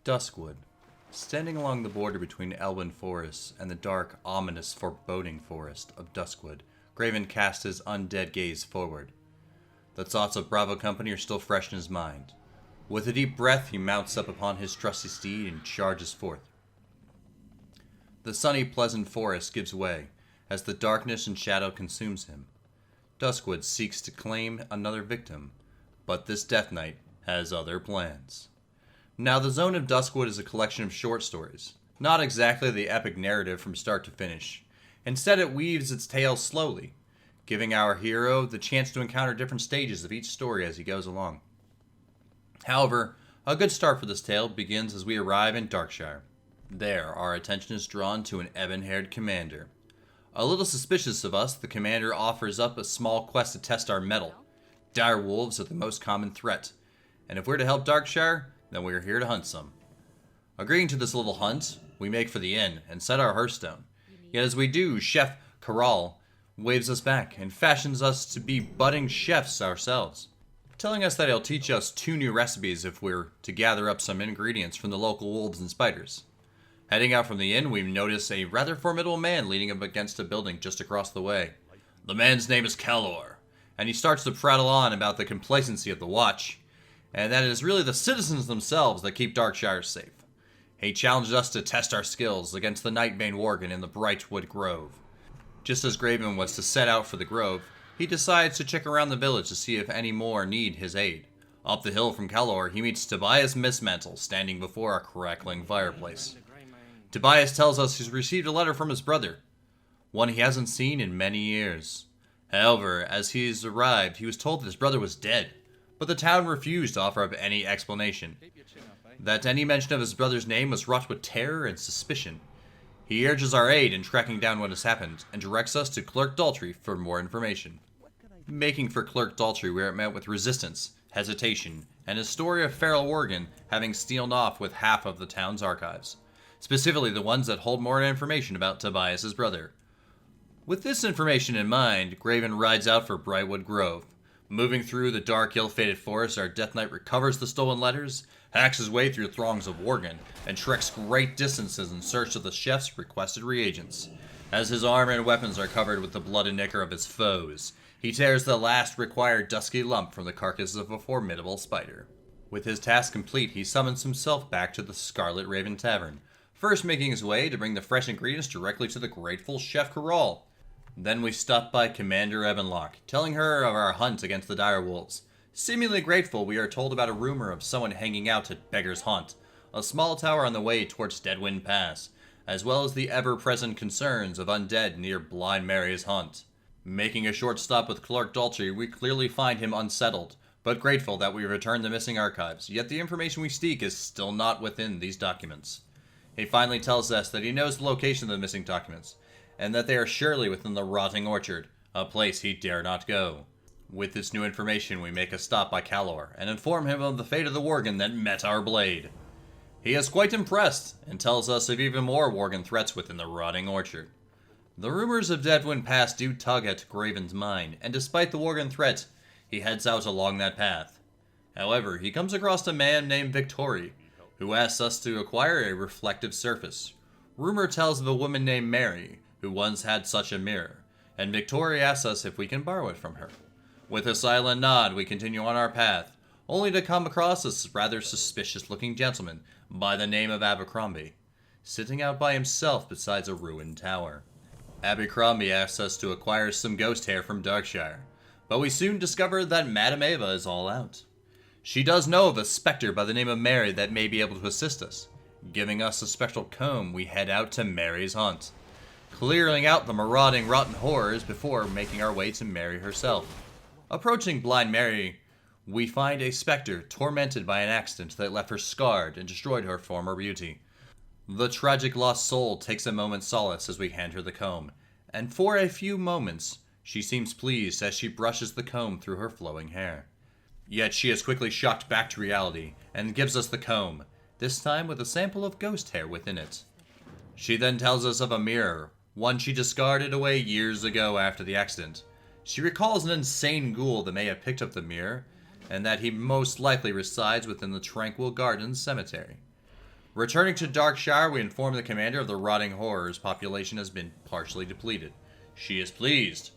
Duskwood. Standing along the border between Elwyn Forest and the dark, ominous, foreboding forest of Duskwood, Graven cast his undead gaze forward. The thoughts of Bravo Company are still fresh in his mind. With a deep breath, he mounts up upon his trusty steed and charges forth. The sunny, pleasant forest gives way, as the darkness and shadow consumes him. Duskwood seeks to claim another victim, but this Death Knight has other plans. Now, the Zone of Duskwood is a collection of short stories, not exactly the epic narrative from start to finish. Instead, it weaves its tale slowly, giving our hero the chance to encounter different stages of each story as he goes along. However, a good start for this tale begins as we arrive in Darkshire. There, our attention is drawn to an ebon-haired commander. A little suspicious of us, the commander offers up a small quest to test our mettle. Dire wolves are the most common threat, and if we're to help Darkshire, then we are here to hunt some. Agreeing to this little hunt, we make for the inn and set our hearthstone. Yet as we do, Chef Corral waves us back and fashions us to be budding chefs ourselves, telling us that he'll teach us 2 new recipes if we're to gather up some ingredients from the local wolves and spiders. Heading out from the inn, we notice a rather formidable man leaning up against a building just across the way. The man's name is Calor, and he starts to prattle on about the complacency of the watch, and that it is really the citizens themselves that keep Darkshire safe. He challenges us to test our skills against the Nightbane Worgen in the Brightwood Grove. Just as Graven was to set out for the grove, he decides to check around the village to see if any more need his aid. Up the hill from Calor, he meets Tobias Mistmantle standing before a crackling fireplace. Tobias tells us he's received a letter from his brother, one he hasn't seen in many years. However, as he's arrived, he was told that his brother was dead, but the town refused to offer up any explanation. That any mention of his brother's name was wrought with terror and suspicion. He urges our aid in tracking down what has happened, and directs us to Clerk Daltrey for more information. Making for Clerk Daltrey, we are met with resistance, hesitation, and a story of Feral Worgen having stealed off with half of the town's archives, specifically the ones that hold more information about Tobias's brother. With this information in mind, Graven rides out for Brightwood Grove. Moving through the dark, ill-fated forest, our Death Knight recovers the stolen letters, hacks his way through throngs of Worgen, and treks great distances in search of the chef's requested reagents. As his armor and weapons are covered with the blood and ichor of his foes, he tears the last required dusky lump from the carcass of a formidable spider. With his task complete, he summons himself back to the Scarlet Raven Tavern, first making his way to bring the fresh ingredients directly to the grateful Chef Corral. Then we stop by Commander Evanlock, telling her of our hunt against the dire wolves. Seemingly grateful, we are told about a rumor of someone hanging out at Beggar's Haunt, a small tower on the way towards Deadwind Pass, as well as the ever-present concerns of undead near Blind Mary's Haunt. Making a short stop with Clerk Daltrey, we clearly find him unsettled, but grateful that we returned the missing archives, yet the information we seek is still not within these documents. He finally tells us that he knows the location of the missing documents, and that they are surely within the Rotting Orchard, a place he dare not go. With this new information, we make a stop by Calor, and inform him of the fate of the Worgen that met our blade. He is quite impressed, and tells us of even more Worgen threats within the Rotting Orchard. The rumors of Deadwind Pass do tug at Graven's mind, and despite the Worgen threat, he heads out along that path. However, he comes across a man named Victory, who asks us to acquire a reflective surface. Rumor tells of a woman named Mary, who once had such a mirror, and Victoria asks us if we can borrow it from her. With a silent nod, we continue on our path, only to come across a rather suspicious-looking gentleman by the name of Abercrombie, sitting out by himself beside a ruined tower. Abercrombie asks us to acquire some ghost hair from Darkshire, but we soon discover that Madame Ava is all out. She does know of a specter by the name of Mary that may be able to assist us. Giving us a special comb, we head out to Mary's Haunt, clearing out the marauding rotten horrors before making our way to Mary herself. Approaching Blind Mary, we find a specter tormented by an accident that left her scarred and destroyed her former beauty. The tragic lost soul takes a moment's solace as we hand her the comb, and for a few moments she seems pleased as she brushes the comb through her flowing hair. Yet she is quickly shocked back to reality and gives us the comb, this time with a sample of ghost hair within it. She then tells us of a mirror, one she discarded away years ago after the accident. She recalls an insane ghoul that may have picked up the mirror, and that he most likely resides within the Tranquil Gardens Cemetery. Returning to Darkshire, we inform the commander of the rotting horror's population has been partially depleted. She is pleased,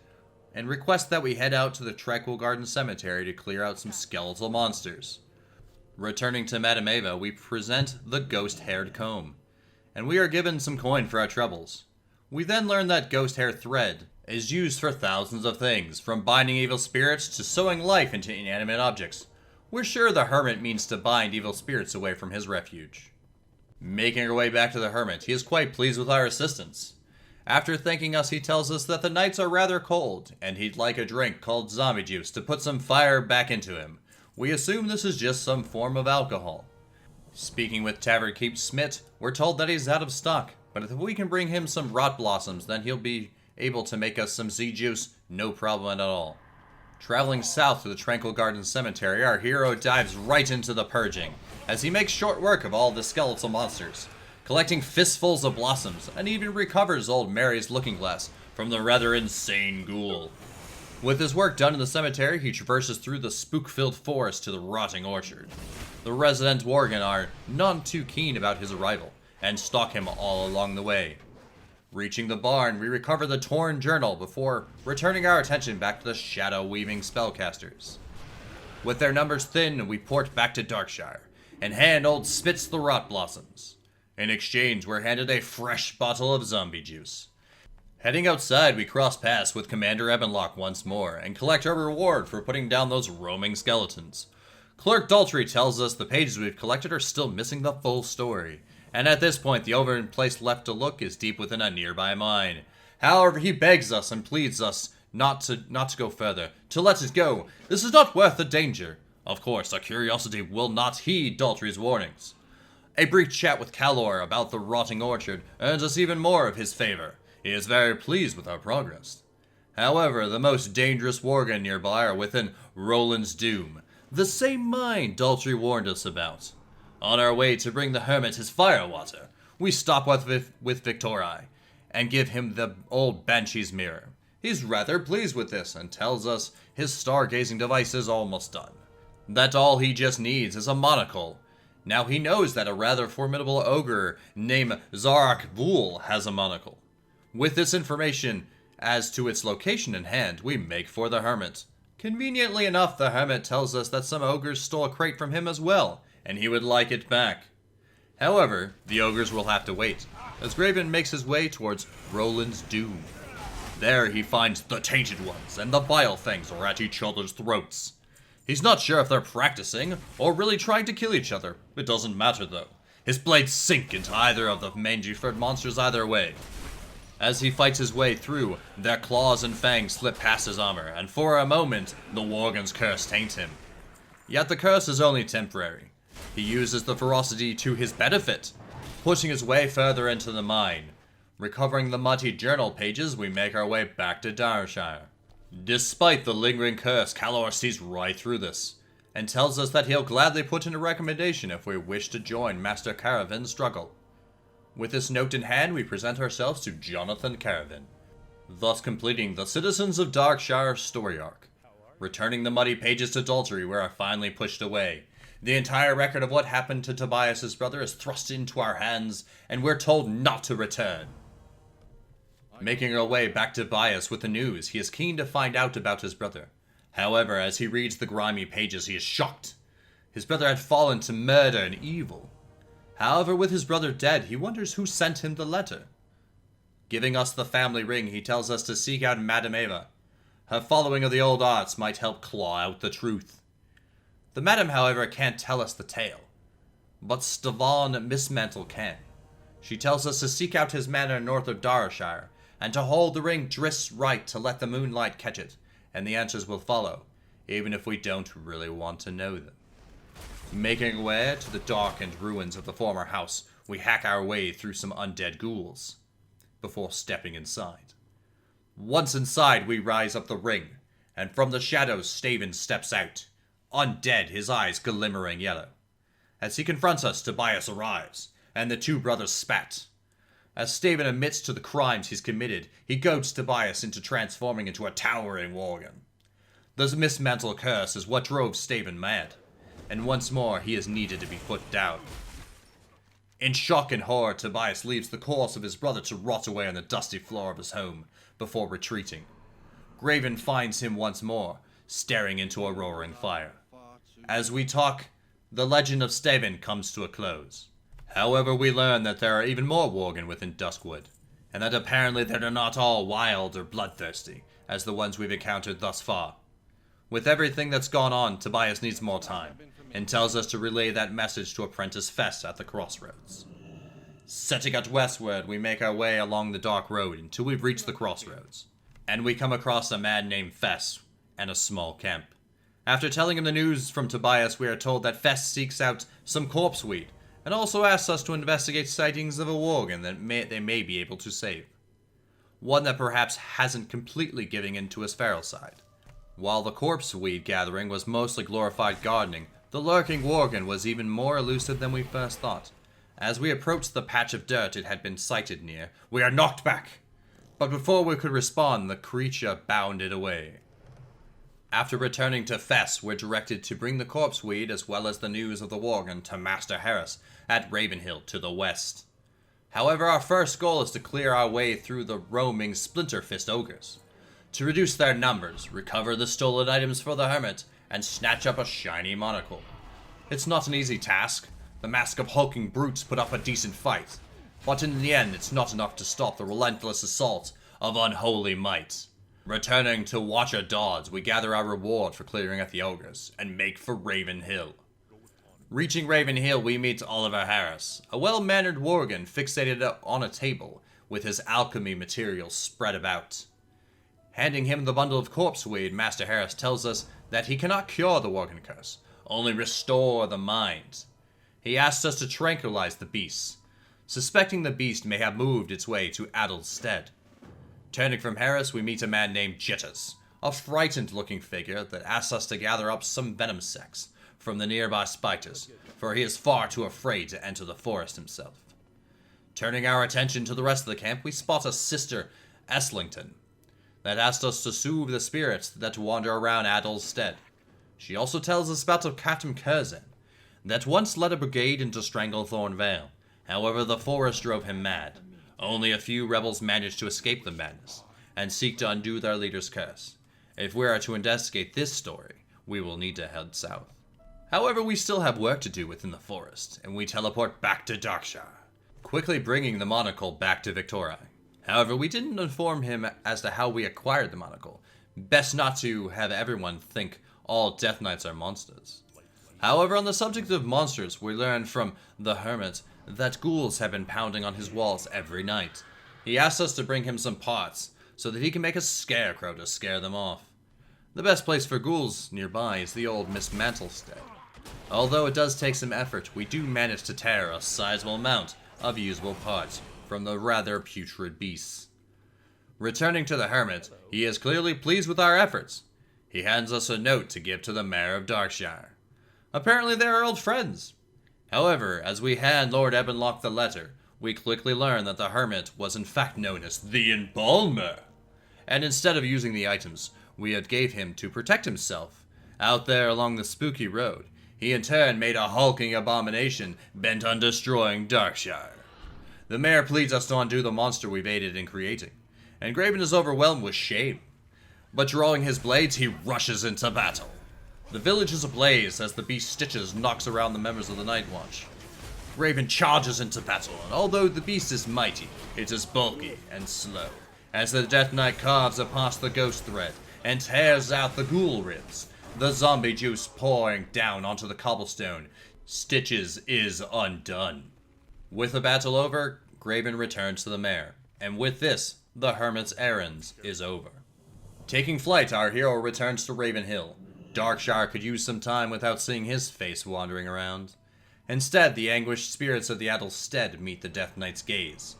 and requests that we head out to the Tranquil Garden Cemetery to clear out some skeletal monsters. Returning to Madame Eva, we present the ghost-haired comb, and we are given some coin for our troubles. We then learn that ghost hair thread is used for thousands of things, from binding evil spirits to sewing life into inanimate objects. We're sure the hermit means to bind evil spirits away from his refuge. Making our way back to the hermit, he is quite pleased with our assistance. After thanking us, he tells us that the nights are rather cold, and he'd like a drink called zombie juice to put some fire back into him. We assume this is just some form of alcohol. Speaking with Tavern Keep Smith, we're told that he's out of stock, but if we can bring him some rot blossoms, then he'll be able to make us some Z-juice, no problem at all. Traveling south to the Tranquil Garden Cemetery, our hero dives right into the purging, as he makes short work of all the skeletal monsters, collecting fistfuls of blossoms, and even recovers old Mary's looking glass from the rather insane ghoul. With his work done in the cemetery, he traverses through the spook-filled forest to the rotting orchard. The resident Worgen are none too keen about his arrival, and stalk him all along the way. Reaching the barn, we recover the torn journal before returning our attention back to the shadow-weaving spellcasters. With their numbers thin, we port back to Darkshire, and hand old Spitz the rot blossoms. In exchange, we're handed a fresh bottle of zombie juice. Heading outside, we cross paths with Commander Ebenlock once more, and collect our reward for putting down those roaming skeletons. Clerk Daltrey tells us the pages we've collected are still missing the full story, and at this point the only place left to look is deep within a nearby mine. However, he begs us and pleads us not to go further, to let it go. This is not worth the danger. Of course, our curiosity will not heed Daltrey's warnings. A brief chat with Calor about the rotting orchard earns us even more of his favor. He is very pleased with our progress. However, the most dangerous Worgen nearby are within Roland's Doom, the same mine Daltrey warned us about. On our way to bring the hermit his firewater, we stop with Victori, and give him the old Banshee's mirror. He's rather pleased with this, and tells us his stargazing device is almost done. That all he just needs is a monocle. Now he knows that a rather formidable ogre named Zarak Vul has a monocle. With this information as to its location in hand, we make for the hermit. Conveniently enough, the hermit tells us that some ogres stole a crate from him as well, and he would like it back. However, the ogres will have to wait, as Graven makes his way towards Roland's Doom. There he finds the Tainted Ones, and the Vile Things are at each other's throats. He's not sure if they're practicing, or really trying to kill each other. It doesn't matter though. His blades sink into either of the mangy-furred monsters either way. As he fights his way through, their claws and fangs slip past his armor, and for a moment, the Worgen's curse taints him. Yet the curse is only temporary. He uses the ferocity to his benefit, pushing his way further into the mine. Recovering the muddy journal pages, we make our way back to Darkshire. Despite the lingering curse, Calor sees right through this, and tells us that he'll gladly put in a recommendation if we wish to join Master Caravan's struggle. With this note in hand, we present ourselves to Jonathan Caravan, thus completing the Citizens of Darkshire story arc. Returning the muddy pages to Daltrey, we are finally pushed away. The entire record of what happened to Tobias's brother is thrust into our hands, and we're told not to return. Making our way back to Tobias with the news, he is keen to find out about his brother. However, as he reads the grimy pages, he is shocked. His brother had fallen to murder and evil. However, with his brother dead, he wonders who sent him the letter. Giving us the family ring, he tells us to seek out Madame Eva. Her following of the old arts might help claw out the truth. The madam, however, can't tell us the tale, but Stavon Mistmantle can. She tells us to seek out his manor north of Darkshire, and to hold the ring just right to let the moonlight catch it, and the answers will follow, even if we don't really want to know them. Making our way to the darkened ruins of the former house, we hack our way through some undead ghouls, before stepping inside. Once inside, we rise up the ring, and from the shadows Staven steps out, undead, his eyes glimmering yellow. As he confronts us, Tobias arrives, and the two brothers spat. As Staven admits to the crimes he's committed, he goads Tobias into transforming into a towering Worgen. The Mistmantle curse is what drove Staven mad, and once more he is needed to be put down. In shock and horror, Tobias leaves the corpse of his brother to rot away on the dusty floor of his home before retreating. Graven finds him once more, staring into a roaring fire. As we talk, the legend of Steven comes to a close. However, we learn that there are even more Worgen within Duskwood, and that apparently they're not all wild or bloodthirsty, as the ones we've encountered thus far. With everything that's gone on, Tobias needs more time, and tells us to relay that message to Apprentice Fess at the crossroads. Setting out westward, we make our way along the dark road until we've reached the crossroads, and we come across a man named Fess and a small camp. After telling him the news from Tobias, we are told that Fess seeks out some corpse weed, and also asks us to investigate sightings of a Worgen that they may be able to save. One that perhaps hasn't completely given in to his feral side. While the corpse weed gathering was mostly glorified gardening, the lurking Worgen was even more elusive than we first thought. As we approached the patch of dirt it had been sighted near, we are knocked back. But before we could respond, the creature bounded away. After returning to Fess, we're directed to bring the corpse weed as well as the news of the Worgen to Master Harris at Ravenhill to the west. However, our first goal is to clear our way through the roaming Splinterfist ogres. To reduce their numbers, recover the stolen items for the hermit, and snatch up a shiny monocle. It's not an easy task. The mask of hulking brutes put up a decent fight, but in the end it's not enough to stop the relentless assault of unholy might. Returning to Watcher Dodds, we gather our reward for clearing out the ogres, and make for Ravenhill. Reaching Ravenhill, we meet Oliver Harris, a well-mannered Worgen fixated on a table, with his alchemy materials spread about. Handing him the bundle of corpse weed, Master Harris tells us that he cannot cure the Worgen curse, only restore the mind. He asks us to tranquilize the beast, suspecting the beast may have moved its way to Adel's stead. Turning from Harris, we meet a man named Jitters, a frightened-looking figure that asks us to gather up some venom sacs from the nearby spiders, for he is far too afraid to enter the forest himself. Turning our attention to the rest of the camp, we spot a Sister Eslington that asked us to soothe the spirits that wander around Adel's stead. She also tells us about a Captain Curzon that once led a brigade into Stranglethorn Vale. However, the forest drove him mad. Only a few rebels managed to escape the madness and seek to undo their leader's curse. If we are to investigate this story, we will need to head south. However, we still have work to do within the forest, and we teleport back to Darkshire, quickly bringing the monocle back to Victoria. However, we didn't inform him as to how we acquired the monocle. Best not to have everyone think all Death Knights are monsters. However, on the subject of monsters, we learn from the hermit that ghouls have been pounding on his walls every night. He asks us to bring him some pots so that he can make a scarecrow to scare them off. The best place for ghouls nearby is the old Miss Mantlestead. Although it does take some effort, we do manage to tear a sizable amount of usable parts from the rather putrid beasts. Returning to the hermit, he is clearly pleased with our efforts. He hands us a note to give to the Mayor of Darkshire. Apparently they are old friends. However, as we hand Lord Ebenlock the letter, we quickly learn that the hermit was in fact known as the Embalmer. And instead of using the items we had gave him to protect himself, out there along the spooky road, he in turn made a hulking abomination bent on destroying Darkshire. The mayor pleads us to undo the monster we've aided in creating, and Graven is overwhelmed with shame. But drawing his blades, he rushes into battle. The village is ablaze as the beast Stitches knocks around the members of the Night Watch. Graven charges into battle, and although the beast is mighty, it is bulky and slow, as the Death Knight carves apart the ghost thread and tears out the ghoul ribs, the zombie juice pouring down onto the cobblestone. Stitches is undone. With the battle over, Graven returns to the mayor, and with this, the hermit's errands is over. Taking flight, our hero returns to Ravenhill. Darkshire could use some time without seeing his face wandering around. Instead, the anguished spirits of the Adel's stead meet the Death Knight's gaze.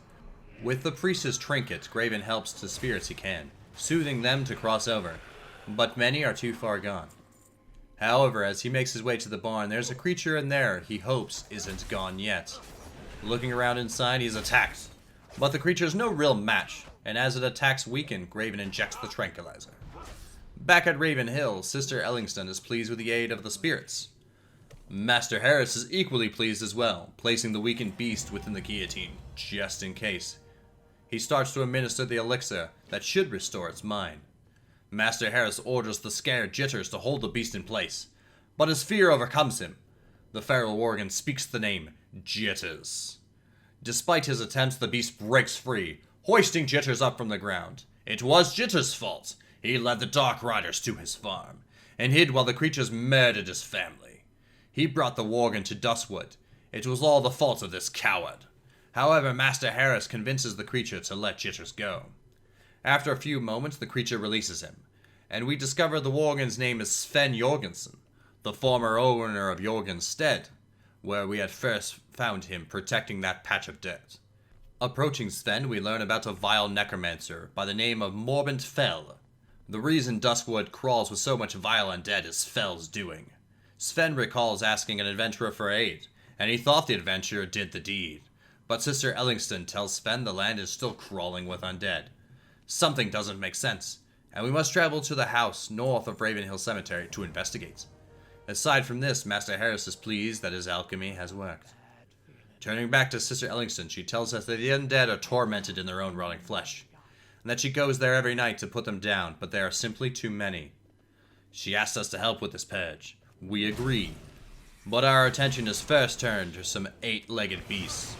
With the priest's trinket, Graven helps the spirits he can, soothing them to cross over, but many are too far gone. However, as he makes his way to the barn, there's a creature in there he hopes isn't gone yet. Looking around inside, he is attacked, but the creature is no real match, and as it attacks weakened, Graven injects the tranquilizer. Back at Ravenhill, Sister Ellingston is pleased with the aid of the spirits. Master Harris is equally pleased as well, placing the weakened beast within the guillotine, just in case. He starts to administer the elixir that should restore its mind. Master Harris orders the scared Jitters to hold the beast in place, but his fear overcomes him. The feral worgen speaks the name Jitters. Despite his attempts, the beast breaks free, hoisting Jitters up from the ground. It was Jitters' fault. He led the Dark Riders to his farm, and hid while the creatures murdered his family. He brought the worgen to Duskwood. It was all the fault of this coward. However, Master Harris convinces the creature to let Jitters go. After a few moments, the creature releases him, and we discover the worgen's name is Sven Jorgensen, the former owner of Jorgen's Stead, where we had first found him protecting that patch of dirt. Approaching Sven, we learn about a vile necromancer by the name of Morbent Fell. The reason Duskwood crawls with so much vile undead is Fell's doing. Sven recalls asking an adventurer for aid, and he thought the adventurer did the deed. But Sister Ellingston tells Sven the land is still crawling with undead. Something doesn't make sense, and we must travel to the house north of Ravenhill Cemetery to investigate. Aside from this, Master Harris is pleased that his alchemy has worked. Turning back to Sister Ellingston, she tells us that the undead are tormented in their own rotting flesh, and that she goes there every night to put them down, but there are simply too many. She asks us to help with this purge. We agree, but our attention is first turned to some 8-legged beasts.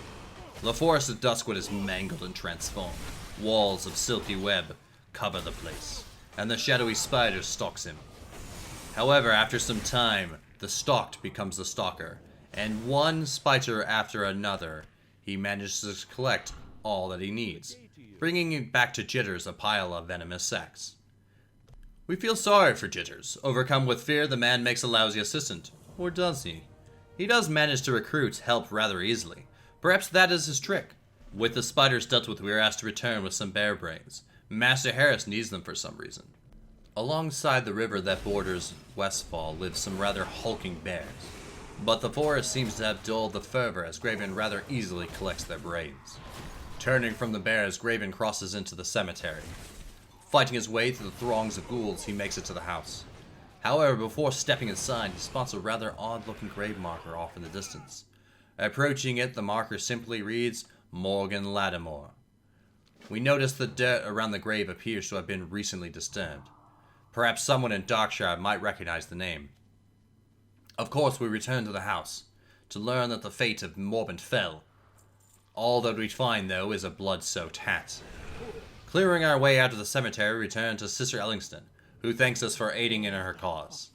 The forest of Duskwood is mangled and transformed. Walls of silky web cover the place, and the shadowy spider stalks him. However, after some time, the stalked becomes the stalker, and one spider after another, he manages to collect all that he needs, bringing back to Jitters a pile of venomous sacks. We feel sorry for Jitters. Overcome with fear, the man makes a lousy assistant. Or does he? He does manage to recruit help rather easily. Perhaps that is his trick. With the spiders dealt with, we are asked to return with some bear brains. Master Harris needs them for some reason. Alongside the river that borders Westfall live some rather hulking bears, but the forest seems to have dulled the fervor as Graven rather easily collects their brains. Turning from the bears, Graven crosses into the cemetery. Fighting his way through the throngs of ghouls, he makes it to the house. However, before stepping inside, he spots a rather odd-looking grave marker off in the distance. Approaching it, the marker simply reads, Morgan Lattimore. We notice the dirt around the grave appears to have been recently disturbed. Perhaps someone in Darkshire might recognize the name. Of course, we return to the house, to learn that the fate of Morbent fell. All that we find, though, is a blood-soaked hat. Clearing our way out of the cemetery, we return to Sister Ellingston, who thanks us for aiding in her cause.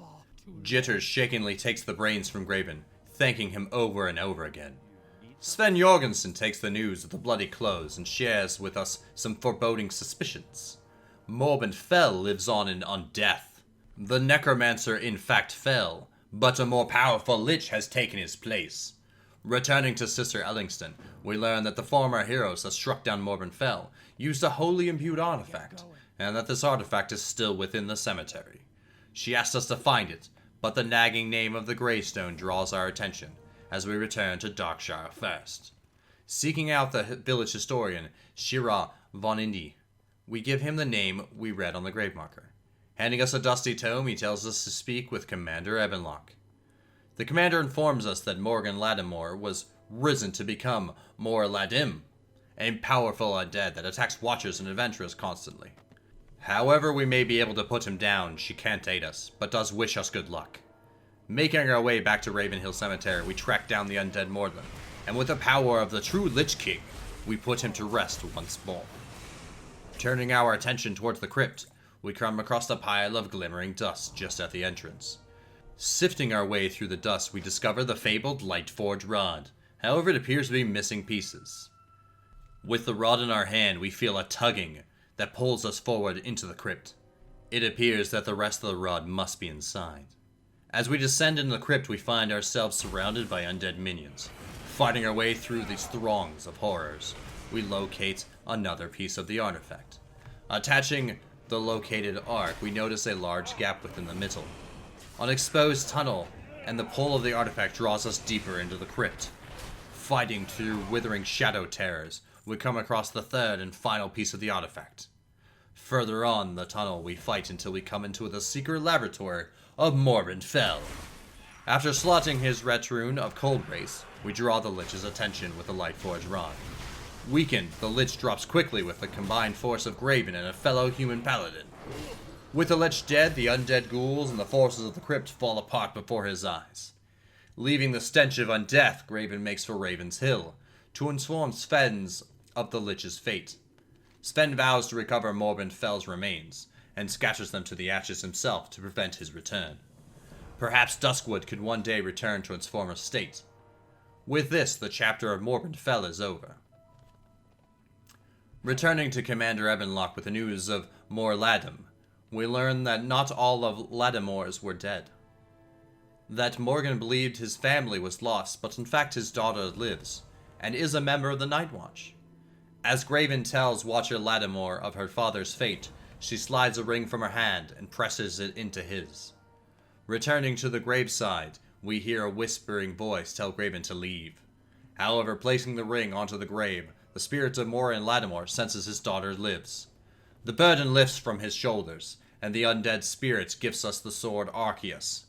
Jitters shakingly takes the brains from Graven, thanking him over and over again. Sven Jorgensen takes the news of the bloody clothes and shares with us some foreboding suspicions. Morbent Fell lives on in undeath. The necromancer in fact fell, but a more powerful lich has taken his place. Returning to Sister Ellingston, we learn that the former heroes that struck down Morbent Fell used a holy imbued artifact, and that this artifact is still within the cemetery. She asks us to find it, but the nagging name of the gravestone draws our attention, as we return to Darkshire first. Seeking out the village historian, Shira von Indy, we give him the name we read on the grave marker. Handing us a dusty tome, he tells us to speak with Commander Ebenlock. The commander informs us that Morgan Lattimore was risen to become Mor Ladim, a powerful undead that attacks watchers and adventurers constantly. However we may be able to put him down, she can't aid us, but does wish us good luck. Making our way back to Ravenhill Cemetery, we track down the undead Mordlin, and with the power of the true Lich King, we put him to rest once more. Turning our attention towards the crypt, we come across a pile of glimmering dust just at the entrance. Sifting our way through the dust, we discover the fabled Lightforge rod. However, it appears to be missing pieces. With the rod in our hand, we feel a tugging that pulls us forward into the crypt. It appears that the rest of the rod must be inside. As we descend into the crypt, we find ourselves surrounded by undead minions. Fighting our way through these throngs of horrors, we locate another piece of the artifact. Attaching the located arc, we notice a large gap within the middle. An exposed tunnel, and the pull of the artifact draws us deeper into the crypt. Fighting through withering shadow terrors, we come across the third and final piece of the artifact. Further on the tunnel, we fight until we come into the secret laboratory of Morbent Fell. After slotting his ret rune of Cold Race, we draw the Lich's attention with the Lightforge Rod. Weakened, the Lich drops quickly with the combined force of Graven and a fellow human paladin. With the Lich dead, the undead ghouls and the forces of the crypt fall apart before his eyes. Leaving the stench of undeath, Graven makes for Raven's Hill, to inform Sven's of the Lich's fate. Sven vows to recover Morben Fell's remains, and scatters them to the ashes himself to prevent his return. Perhaps Duskwood could one day return to its former state. With this, the chapter of Morben Fell is over. Returning to Commander Ebenlock with the news of Morladam, we learn that not all of Ladamors were dead. That Morgan believed his family was lost, but in fact his daughter lives, and is a member of the Night Watch. As Graven tells Watcher Ladamor of her father's fate, she slides a ring from her hand and presses it into his. Returning to the graveside, we hear a whispering voice tell Graven to leave. However, placing the ring onto the grave, the spirit of Morin Ladamor senses his daughter lives. The burden lifts from his shoulders, and the undead spirit gives us the sword Arceus.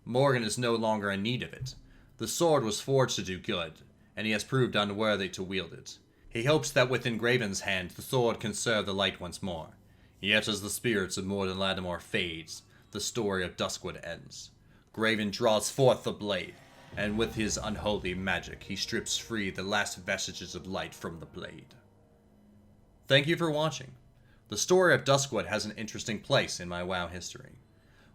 Morgan is no longer in need of it. The sword was forged to do good, and he has proved unworthy to wield it. He hopes that within Graven's hand the sword can serve the light once more. Yet as the spirits of Morin Ladamor fades, the story of Duskwood ends. Graven draws forth the blade, and with his unholy magic, he strips free the last vestiges of light from the blade. Thank you for watching. The story of Duskwood has an interesting place in my WoW history.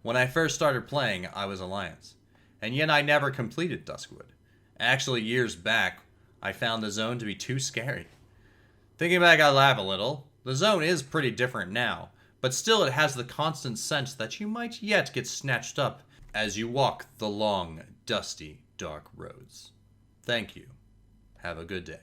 When I first started playing, I was Alliance, and yet I never completed Duskwood. Actually, years back, I found the zone to be too scary. Thinking back, I laugh a little. The zone is pretty different now, but still it has the constant sense that you might yet get snatched up as you walk the long, dusty, dark roads. Thank you. Have a good day.